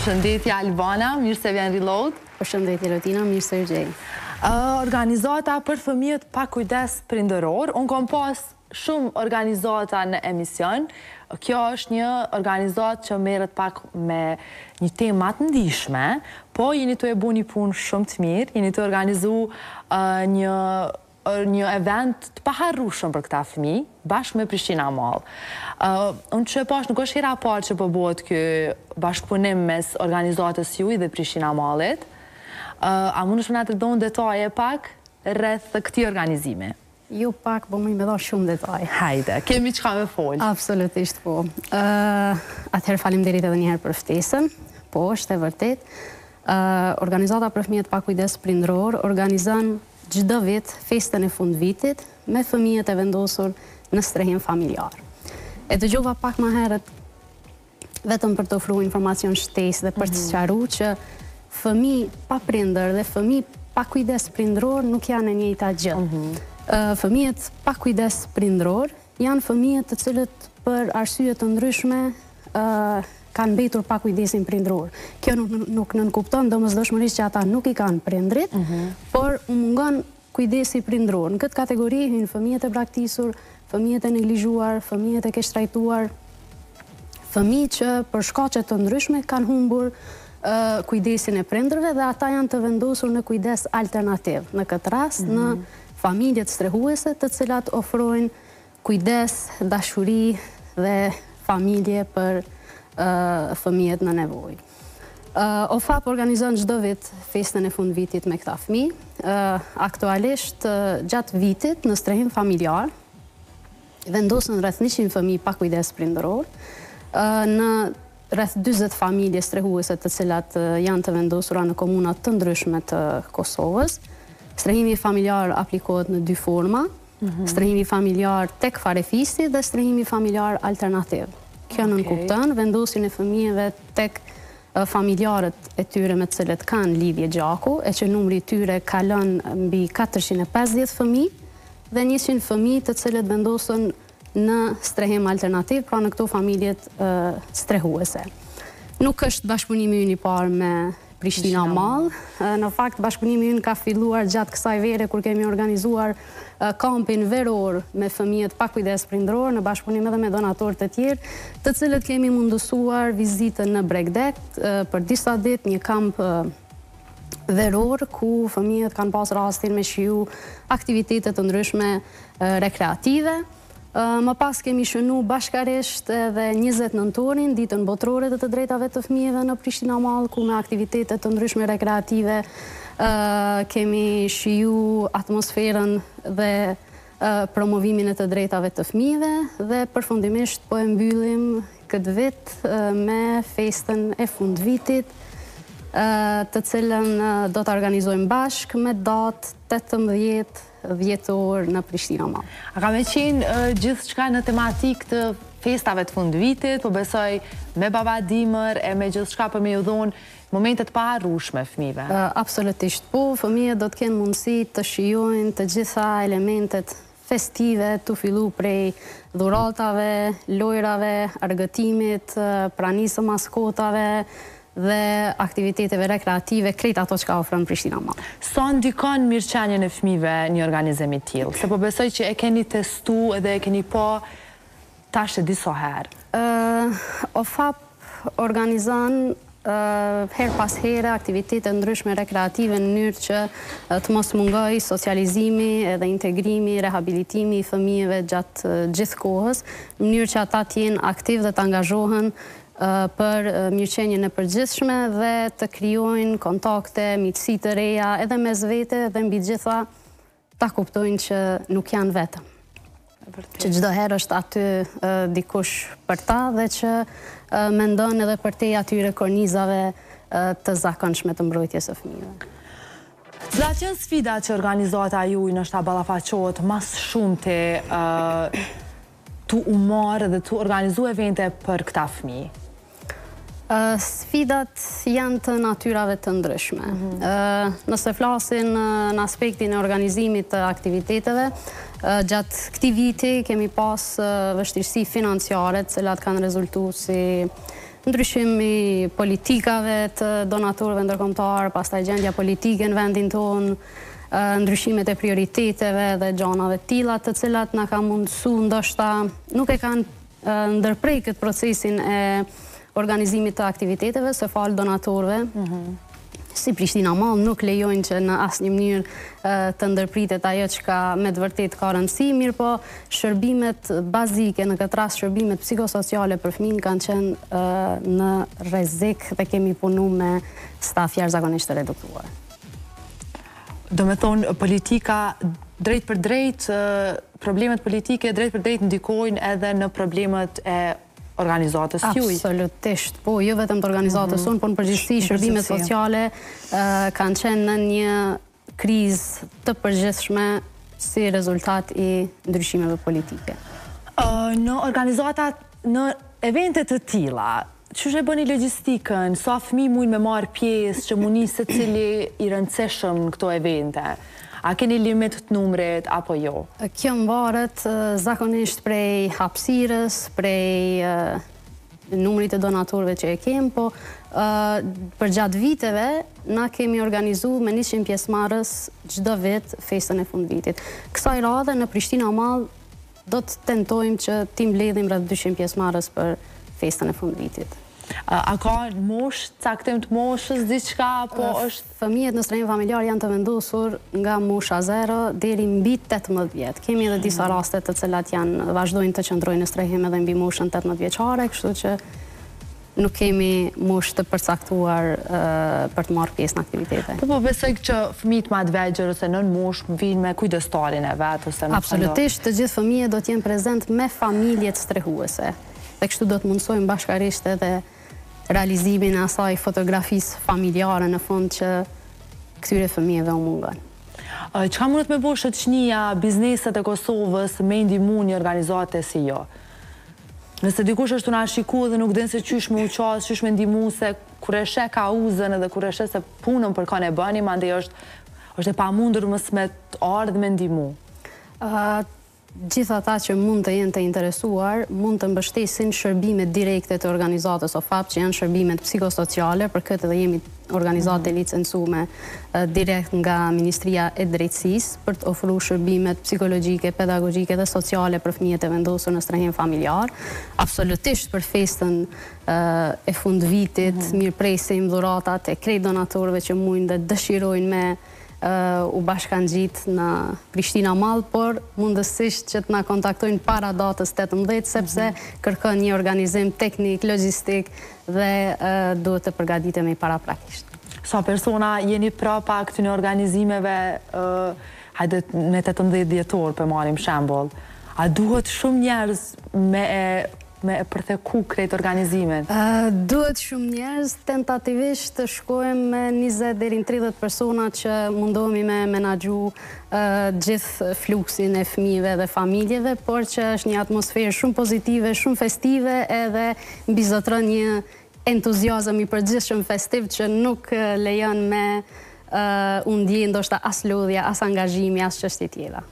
Përshëndetje Albana, mirë se vjen Reload. Përshëndetje Lotina, mirë se u gjej. Organizata për fëmijët pa kujdes prindëror. Unë kom pas shumë organizata në emision. Kjo është një organizatë që merret pak me një temë më të ndihshme, po jeni të e bu një punë shumë të mirë, jeni të organizu një event të paharrueshëm për këta fëmijë, bashkë me Prishtina Mall. Unë që pash nuk është hera e parë që po bëhet ky bashkëpunim mes organizatës juaj dhe Prishtina Mallit. A mundesh më na të dhoni detaje pak rreth këtij organizimi? Jo pak, po më i dha shumë detaje. Hajde, kemi çka me fol. Absolutisht po. Atëherë faleminderit edhe një herë për ftesën. Po, është e vërtet. Organizata për fëmijët pa kujdes prindëror organizon çdo vit festën e fundvitit me fëmijët e vendosur në strehim familjar. E dëgjova pak më herët vetëm për të ofruar informacion shtesë dhe për të sqaruar që fëmijë pa prindër dhe fëmijë pa kujdes prindëror nuk janë e njëjta gjë. Fëmijët pa kujdes prindëror janë fëmijët të cilët për arsye të ndryshme kanë mbetur pa kujdesin prindëror. Kjo nuk nënkupton domosdoshmërisht që ata nuk i kanë prindrit, por u mungon kujdesi prindëror. Në këtë kategori hyjnë fëmijët e braktisur, fëmijët e neglizhuar, fëmijët e keq trajtuar, fëmijë që për shkaqe të ndryshme kanë humbur kujdesin e prindërve dhe ata janë të vendosur në kujdes alternativ. Në këtë rast, në familjet strehuese të cilat ofrojnë kujdes, dashuri dhe familje për fëmijët në nevojë. OFAP organizon çdo vit festën e fundvitit me këta fëmijë. Aktualisht gjatë vitit në strehim familjar vendosen rreth 100 fëmijë pa kujdes prindëror në rreth 40 familje strehuese të cilat janë të vendosura në komuna të ndryshme të Kosovës. Strehimi familjar aplikohet në dy forma, strehimi familjar tek farefisi dhe strehimi familjar alternativ. Kjo nënkupton vendosjen e fëmijëve tek familjarët e tyre me të cilët kanë lidhje gjaku, e që numri i tyre kalon mbi 450 fëmijë dhe 100 fëmijë të cilët vendosen në strehim alternativ, pra në këto familjet strehuese. Nuk është bashkëpunimi ynë i parë me Prishtina Mall. Në fakt, bashkëpunimi ynë ka filluar gjatë kësaj vere kur kemi organizuar kampin veror me fëmijët pa kujdes prindëror në bashkëpunim edhe me donatorë të tjerë, të cilët kemi mundësuar vizitën në Bregdek për disa ditë, një kamp veror ku fëmijët kanë pas rastin me shiju aktivitete të ndryshme rekreative. Më pas kemi shënu bashkarisht edhe 20 nëntorin, ditën botërore të drejtave të fëmijëve në Prishtina Mall, ku me aktivitete të ndryshme rekreative kemi shiju atmosferën dhe promovimin e të drejtave të fëmijëve dhe përfundimisht po e mbyllim këtë vit me festën e fundvitit, të cilën do të organizojmë bashkë me datë 18 dhjetor në Prishtina Mall. A ka me qenë gjithçka në tematikë të festave të fundvitit, po besoj me babadimër e me gjithçka për me ju dhonë momentet paharrueshme fëmijëve? Absolutisht po, fëmijët do të kenë mundësi të shijojnë të gjitha elementet festive, të fillu prej dhuratave, lojrave, argëtimit, pranisë maskotave, dhe aktiviteteve rekreative, krejt ato që ka ofron Prishtina Mall. Sa ndikon mirëqenien e fëmijëve një organizim i tillë? Se po besoj që e keni testu edhe e keni pa tash e disa herë. OFAP organizon her pas here aktivitete ndryshme rekreative në mënyrë që të mos mungoj socializimi edhe integrimi, rehabilitimi i fëmijëve gjatë gjithë kohës, në mënyrë që ata të jenë aktiv dhe të angazhohen për mirëqenien e përgjithshme dhe të krijojnë kontakte, miqësi të reja edhe mes vete dhe mbi gjitha ta kuptojnë që nuk janë vetëm. Që çdo herë është aty dikush për ta dhe që mendon edhe për te atyre kornizave të zakonshme të mbrojtjes së fëmijëve. Cilat janë sfidat që organizata juaj ndoshta ballafaqohet mas shumti tu u marrë dhe tu organizu evente për këta fëmijë? Sfidat janë të natyrave të ndryshme. Nëse flasin në aspektin e organizimit të aktiviteteve, gjatë këtij viti kemi pas vështirësi financiare, të cilat kanë rezultuar si ndryshimi politikave të donatorëve ndërkombëtar, pastaj gjendja politike në vendin tonë, ndryshimet e prioriteteve dhe gjanave tilla të cilat na ka mundësu ndoshta nuk e kanë ndërprej këtë procesin e organizimit të aktiviteteve së falë donatorëve. Si Prishtina Mall nuk lejojnë që në asnjë mënyrë të ndërpritet ajo që ka me të vërtet ka rëndësi, mirë po shërbimet bazike, në këtë rast shërbimet psikosociale për fëmijën kanë qenë në rrezik dhe kemi punu me staf jashtëzakonisht të reduktuar. Do me thonë, politika drejt për drejt, problemet politike drejt për drejt ndikojnë edhe në problemet e organizatës juaj. Absolutisht, po, jo vetëm të organizatës unë, por në përgjithësi shërbimet sociale kanë qenë në një krizë të përgjithshme si rezultat i ndryshimeve politike. Në organizatat, në eventet të tilla, çush e bëni logjistikën, sa fëmijë mund me marrë pjesë, që mund nis secili i rëndësishëm në këto evente? A keni limit të numrit apo jo? Kjo mbaret zakonisht prej hapësirës, prej numrit të donatorëve që e kem, po për gjatë viteve na kemi organizuar me 100 pjesëmarrës çdo vit festën e fundvitit. Kësaj radhe në Prishtina Mall do të tentojmë që ti mbledhim rreth 200 pjesëmarrës për festën e fundvitit. A ka moshë, caktim të moshës, diçka, apo është... Fëmijët në strehim familjar janë të vendosur nga mosha 0 deri mbi 18 vjet. Kemi edhe disa raste të cilat vazhdojnë të qëndrojnë në strehim edhe mbi moshën 18 vjeçare, kështu që nuk kemi moshë të përcaktuar për të marrë pjesë në aktivitete. Po besoj që fëmijët më të vegjël ose nën moshë vinë me kujdestarin e vet ose me... Absolutisht, të gjithë fëmijët do të jenë prezent me familjet strehuese. Dhe kështu do të mundsojmë bashkarisht edhe realizimin e asaj fotografisë familjare në fund që këtyre fëmijëve u mungon. Çka mundet me bësh shoqënia, bizneset e Kosovës me ndihmu një organizate si jo? Nëse dikush është të na shikuar dhe nuk din se çysh me u qas, çysh me ndihmu, se kur e sheh kauzën edhe kur e sheh se punën për kanë e bëni, mandej është e pamundur mos me të ardhur me ndihmu. Gjithë ata që mund të jenë të interesuar, mund të mbështesin shërbimet direkte të organizatës OFAP, që janë shërbimet psikosociale, për këtë dhe jemi organizatë licencume direkt nga Ministria e Drejtësisë për të ofruar shërbimet psikologjike, pedagogjike dhe sociale për fëmijët e vendosur në strehim familjar. Absolutisht për festën e fundvitit, mirëpresim dhuratat e krejt donatorëve që mund dhe dëshirojnë me u bashkangjit në Prishtina Mall, por mundësisht që të na kontaktojnë para datës 18, sepse kërkon një organizim teknik, logjistik dhe duhet të përgatitemi paraprakisht. Sa persona jeni prapa këtyre organizimeve, hajde me 18 dhjetor për marrim shembull, a duhet shumë njerëz me përtheku krejt organizimin? Duhet shumë njerëz, tentativisht të shkojmë me 20 deri në 30 persona që mundohemi me menaxhu gjithë fluksin e fëmijëve dhe familjeve, por që është një atmosferë shumë pozitive, shumë festive, edhe mbizotron një entuziazëm i përgjithshëm festiv që nuk lejon me u ndjej ndoshta as lodhja, as angazhimi, as çështje tjera.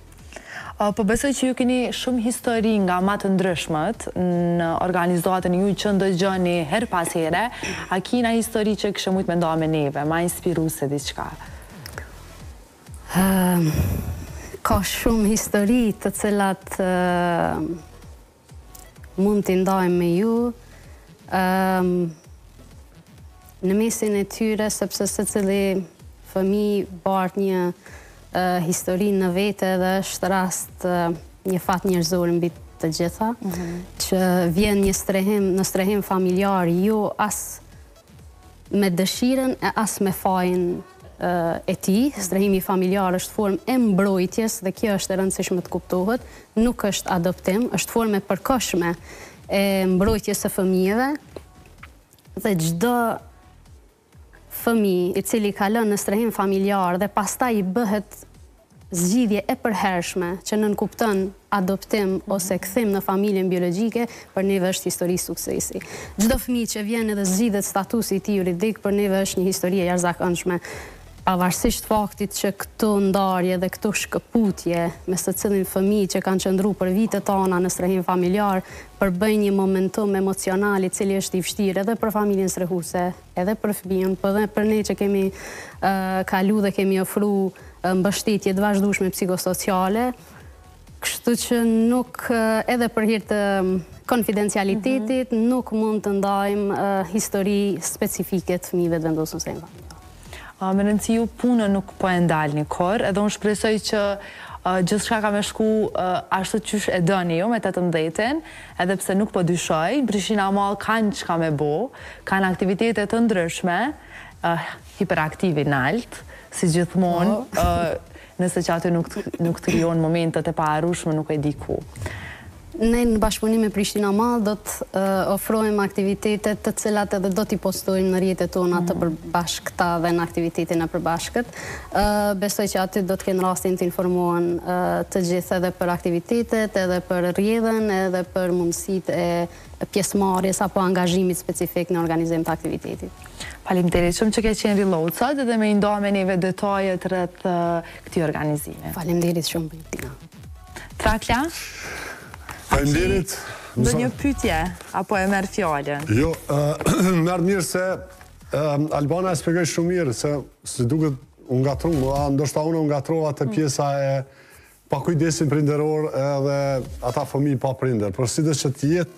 Po besoj që ju keni shumë histori nga më të ndryshmet në organizatën ju që ndëgjoni her pas here. A kina histori që kështë mujtë me ndoa me neve, ma inspiruese diçka? Ka shumë histori të cilat mund t'i ndajmë me ju. Në mesin e tyre, sepse secili fëmijë bart një historinë në vete dhe është rast një fat njerëzor mbi të gjitha, që vjen një në strehim familjar, jo as me dëshiren e as me fajin e tij. Strehimi familjar është formë e mbrojtjes dhe kjo është e rëndësishme të kuptohet, nuk është adoptim, është formë e përkohshme e mbrojtjes së fëmijëve dhe çdo fëmijë i cili kalon në strehim familjar dhe pastaj i bëhet zgjidhje e përhershme që nënkupton adoptim ose kthim në familjen biologjike, për neve është histori suksesi. Çdo fëmijë që vjen edhe zgjidhet statusi i tij juridik, për neve është një histori e jashtëzakonshme. pavarësisht faktit që këto ndarje dhe këto shkëputje me së cilin fëmijë që kanë qëndru për vitet tona në strehim familjar, përbëjnë një momentum emocional i cili është i vështirë edhe për familjen strehuese, edhe për fëmijën, por edhe për ne që kemi kalu dhe kemi ofru mbështetje të vazhdueshme psikosociale, kështu që nuk edhe për hir të konfidencialitetit nuk mund të ndajmë histori specifike të fëmijëve të vendosur në strehim familjar. Me rëndësi ju punën nuk po e ndalë një kor, edhe unë shpresoj që gjithë shka ka me shku ashtu qysh e dëni ju me 18-ën, edhe pse nuk po dyshoj, Prishtina Mall kanë qka me bo, kanë aktivitetet të ndryshme, hiperaktivi nalt, si gjithmonë, nëse që aty nuk të krijon momentet e paharrueshme nuk e di ku. Ne në bashkëpunim me Prishtina Mall do të ofrojmë aktivitetet të cilat edhe do t'i postojmë në rrjetet tona të përbashkëta dhe në aktivitetin e përbashkët. Besoj që aty do të kenë rastin të informohen të gjithë edhe për aktivitetet, edhe për rrjedhën, edhe për mundësitë e pjesëmarrjes apo angazhimit specifik në organizim të aktivitetit. Faleminderit shumë që ke qenë Reload sot dhe me ndonë me neve detajet rreth këtij organizimi. Faleminderit shumë Valentina. Trakla? Faleminderit. Do një pyetje, apo e merr fjalën? Jo, merr mirë se Albana e shpjegoi shumë mirë, se duket u ngatrum, ndoshta unë u ngatrova te pjesa e pakujdesit prindëror edhe ata fëmijë pa prindër. Por sidoqë që të jetë,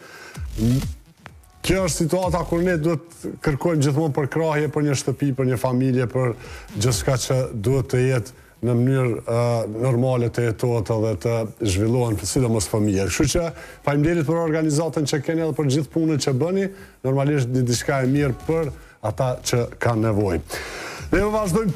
kjo është situata kur ne duhet kërkojmë gjithmonë përkrahje për një shtëpi, për një familje, për gjithçka që duhet të jetë në mënyrë normale të jetohet edhe të zhvillohen sidomos fëmijë. Kështu që faleminderit për organizatën që keni edhe për gjithë punën që bëni, normalisht diçka e mirë për ata që kanë nevojë. Ne vazhdojmë